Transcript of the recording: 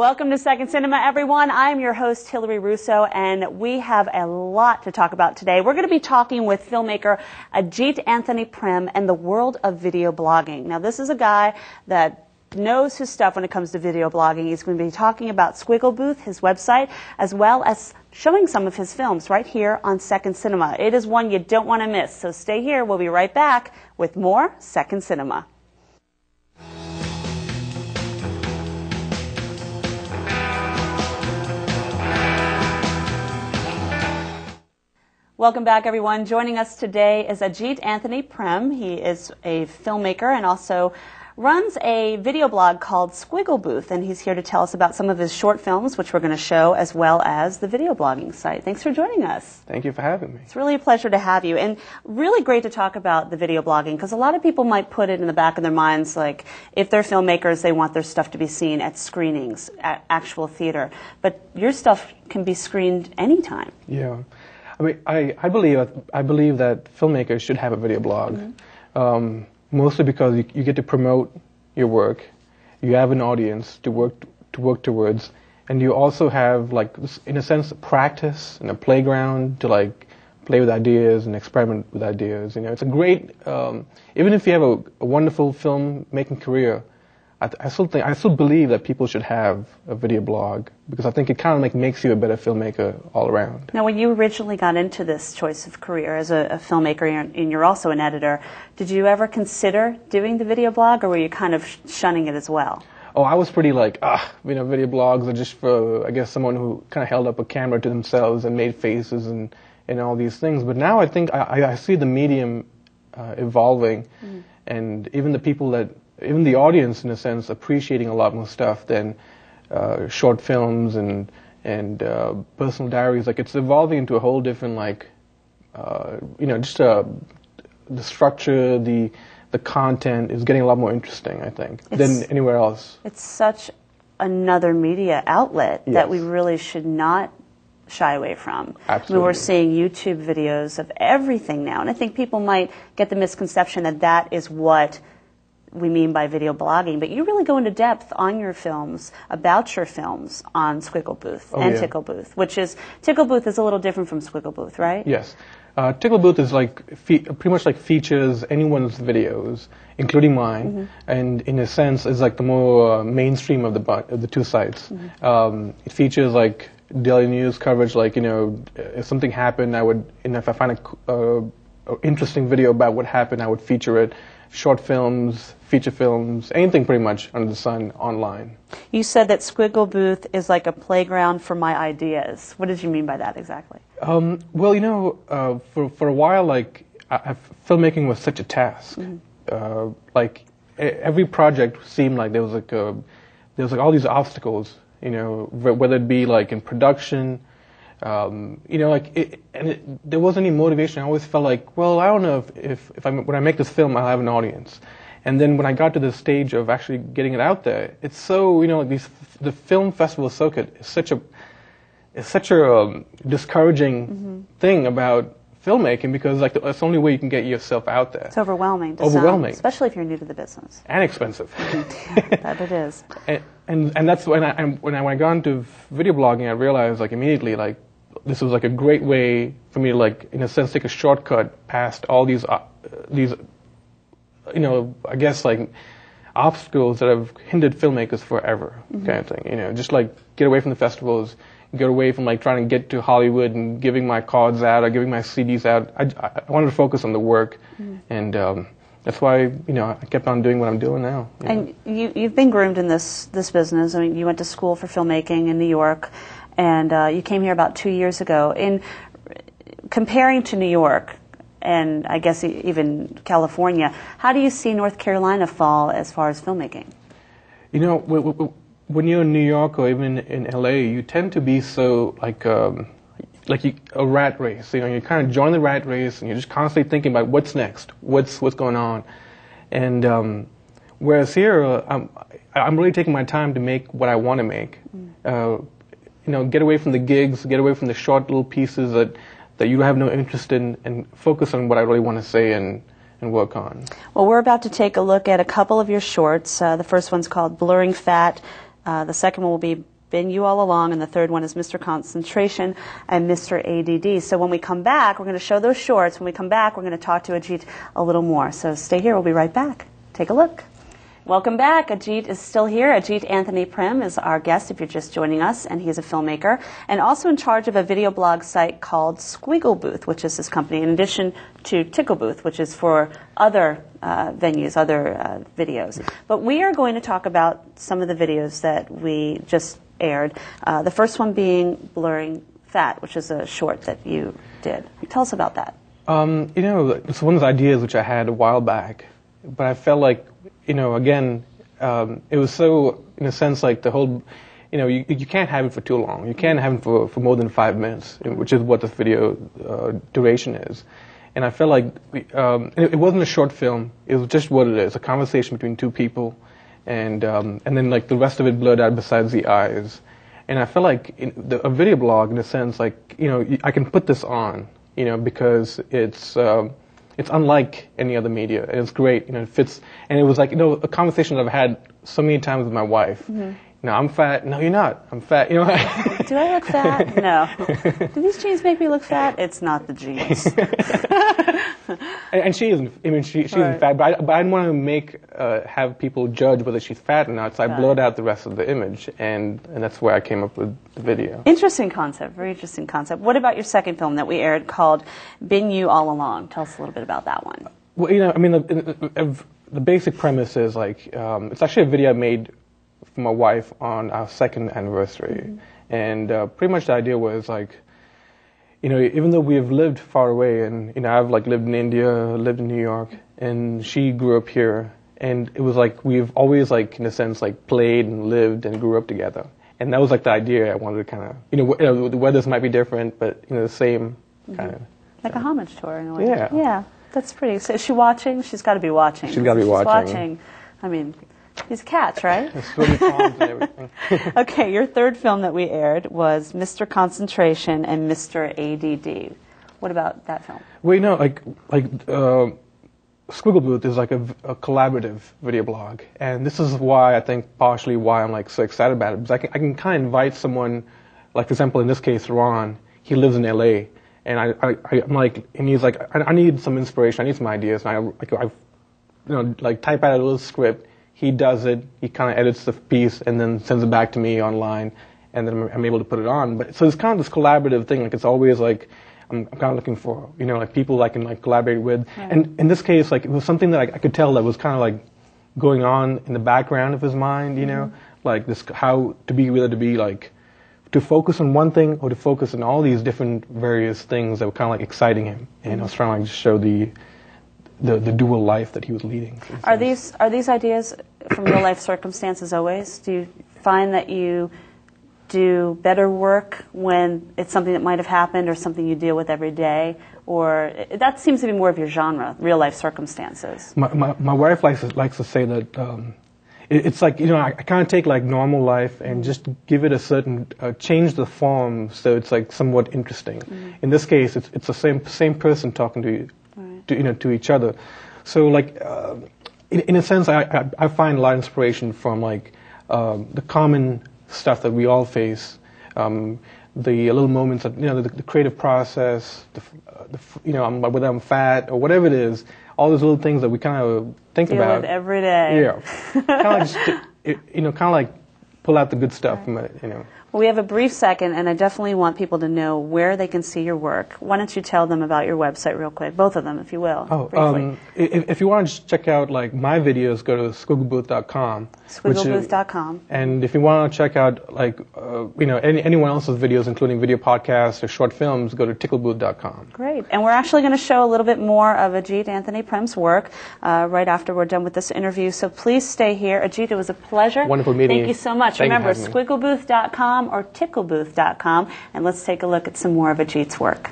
Welcome to Second Cinema, everyone. I'm your host, Hillary Russo, and we have a lot to talk about today. We're going to be talking with filmmaker Sc Anthony Prim and the world of video blogging. Now, this is a guy that knows his stuff when it comes to video blogging. He's going to be talking about Squiggle Booth, his website, as well as showing some of his films right here on Second Cinema. It is one you don't want to miss, so stay here. We'll be right back with more Second Cinema. Welcome back, everyone. Joining us today is Sc Anthony Prim. He is a filmmaker and also runs a video blog called Squiggle Booth, and he's here to tell us about some of his short films, which we're going to show, as well as the video blogging site. Thanks for joining us. Thank you for having me. It's really a pleasure to have you, and really great to talk about the video blogging, because a lot of people might put it in the back of their minds, like, if they're filmmakers, they want their stuff to be seen at screenings, at actual theater. But your stuff can be screened anytime. Yeah. I mean, I believe that filmmakers should have a video blog, mostly because you get to promote your work, you have an audience to work towards, and you also have, like, in a sense, practice and a playground to, like, play with ideas and experiment with ideas. You know, it's a great, even if you have a wonderful film-making career, I still believe that people should have a video blog, because I think it kind of like makes you a better filmmaker all around. Now, when you originally got into this choice of career as a filmmaker, and you're also an editor, did you ever consider doing the video blog, or were you kind of shunning it as well? Oh, I was pretty like, video blogs are just for, I guess, someone who kind of held up a camera to themselves and made faces and all these things. But now I think I see the medium evolving, and even the people that, even the audience, in a sense, appreciating a lot more stuff than short films and personal diaries. Like, it's evolving into a whole different, like, just the structure, the content is getting a lot more interesting, I think, than anywhere else. It's such another media outlet that we really should not shy away from. Absolutely. I mean, we're seeing YouTube videos of everything now, and I think people might get the misconception that that is what we mean by video blogging, but you really go into depth on your films, about your films, on Squiggle Booth and Tickle Booth, which is, Tickle Booth is a little different from Squiggle Booth, right? Yes. Tickle Booth is like, pretty much like features anyone's videos, including mine, and in a sense is like the more mainstream of the two sites. It features like daily news coverage, like, if something happened, if I find a interesting video about what happened, I would feature it. Short films, feature films, anything pretty much under the sun online. You said that Squiggle Booth is like a playground for my ideas. What did you mean by that exactly? Well, for a while, like, filmmaking was such a task. Like, every project seemed like there was like all these obstacles. Whether it be like in production. There wasn't any motivation. I always felt like, well, I don't know if when I make this film, I'll have an audience. And then when I got to the stage of actually getting it out there, it's so, the film festival circuit is such a discouraging thing about filmmaking, because, like, that's the only way you can get yourself out there. It's overwhelming. Especially if you're new to the business. And expensive. That it is. And that's when I got into video blogging, I realized, like, immediately, like, this was like a great way for me to, like, in a sense, take a shortcut past all these I guess, like, obstacles that have hindered filmmakers forever, kind of thing. Just like get away from the festivals, get away from, like, trying to get to Hollywood and giving my cards out or giving my CDs out. I wanted to focus on the work, and that's why I kept on doing what I'm doing now. And you've been groomed in this business. I mean, you went to school for filmmaking in New York, and you came here about 2 years ago. In comparing to New York, and I guess even California, how do you see North Carolina fall as far as filmmaking? When you're in New York or even in LA, you tend to be so like a rat race. You kind of join the rat race, and you're just constantly thinking about what's next, what's going on. And whereas here, I'm really taking my time to make what I want to make. Get away from the gigs, get away from the short little pieces that you have no interest in, and focus on what I really want to say and work on. Well, we're about to take a look at a couple of your shorts. The first one's called Blurring Fat. The second one will be Been You All Along, and the third one is Mr. Concentration and Mr. ADD. So when we come back, we're going to show those shorts. When we come back, we're going to talk to Ajit a little more. So stay here. We'll be right back. Take a look. Welcome back. Ajit is still here. Ajit Anthony Prim is our guest if you're just joining us, and he's a filmmaker and also in charge of a video blog site called Squiggle Booth, which is his company, in addition to Tickle Booth, which is for other venues, other videos. But we are going to talk about some of the videos that we just aired. The first one being Blurring Fat, which is a short that you did. Tell us about that. It's one of those ideas which I had a while back, but I felt like, again, it was so, in a sense, like the whole, you can't have it for too long. You can't have it for more than 5 minutes, which is what the video duration is. And I felt like it wasn't a short film. It was just what it is, a conversation between two people, and then like the rest of it blurred out besides the eyes. And I felt like a video blog, in a sense, like, I can put this on, because it's unlike any other media, and it's great. It fits, and it was like a conversation that I've had so many times with my wife. Mm-hmm. I'm fat. No, you're not. I'm fat. Do I look fat? No. Do these jeans make me look fat? It's not the jeans. and she isn't. I mean, she isn't fat, but I didn't want to have people judge whether she's fat or not. So I blurred out the rest of the image, and that's where I came up with the video. Interesting concept. Very interesting concept. What about your second film that we aired called Been You All Along? Tell us a little bit about that one. Well, the basic premise is like it's actually a video I made for my wife on our second anniversary. Mm-hmm. And pretty much the idea was like, even though we have lived far away, and I've like lived in India, lived in New York, and she grew up here, and it was like we've always like, in a sense, like played and lived and grew up together. And that was like the idea I wanted to kind of, the weathers might be different, but the same kind of. Like a homage to her in a way. Yeah. Yeah, that's pretty. So is she watching? She's got to be watching. She's got to be watching. She's watching. I mean, these cats, right? Swimming ponds and everything. Okay, your third film that we aired was Mr. Concentration and Mr. ADD. What about that film? Well, Squiggle Booth is like a collaborative video blog, and this is why I think partially why I'm like so excited about it, because I can kind of invite someone, like for example in this case Ron, he lives in LA, and I'm like, and he's like, I need some inspiration, I need some ideas, and I type out a little script. He does it. He kind of edits the piece and then sends it back to me online, and then I'm able to put it on. But so it's kind of this collaborative thing. Like it's always like I'm kind of looking for like people I can like collaborate with. Right. And in this case, like it was something that I could tell that was kind of like going on in the background of his mind. Like this how to be whether to be like to focus on one thing or to focus on all these different various things that were kind of like exciting him. And I was trying to like just show the dual life that he was leading. Are these ideas from real life circumstances always? Do you find that you do better work when it's something that might have happened or something you deal with every day? Or that seems to be more of your genre, real life circumstances. My wife likes to say that it's like, I kind of take like normal life and just give it a certain, change the form so it's like somewhat interesting. Mm-hmm. In this case, it's the same person talking to you. Right. To each other. So like, in a sense, I find a lot of inspiration from like the common stuff that we all face, the little moments of the creative process, whether I'm fat or whatever it is, all those little things that we kind of think Deal about with every day. Yeah, kind of like pull out the good stuff from it. Well, we have a brief second, and I definitely want people to know where they can see your work. Why don't you tell them about your website real quick, both of them, if you will. Oh, if you want to check out like my videos, go to squigglebooth.com. Squigglebooth.com. And if you want to check out like anyone else's videos, including video podcasts or short films, go to ticklebooth.com. Great. And we're actually going to show a little bit more of Ajit Anthony Prim's work right after we're done with this interview. So please stay here. Ajit, it was a pleasure. Wonderful meeting you. Thank you so much. Remember, squigglebooth.com or ticklebooth.com, and let's take a look at some more of Ajit's work.